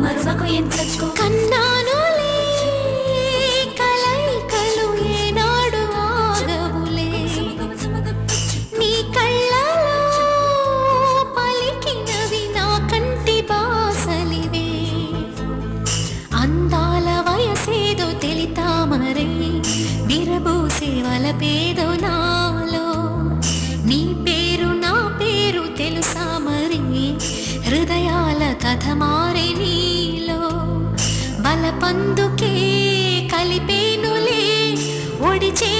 మరువకు ఎంచకు కన్నానులే కలయికలు ఏనాడు ఆగవులే నీ కళ్ళలో పలికినవి నా కంటి బాసలివే అందాల వయసేదో తెలితామరే విరబూసే వలపేదో నాలో నీ పేరు నా పేరు తెలుసా మరి హృదయాల కథ మారే నీలో బలపందుకే కలిపేనులే ఒడిచే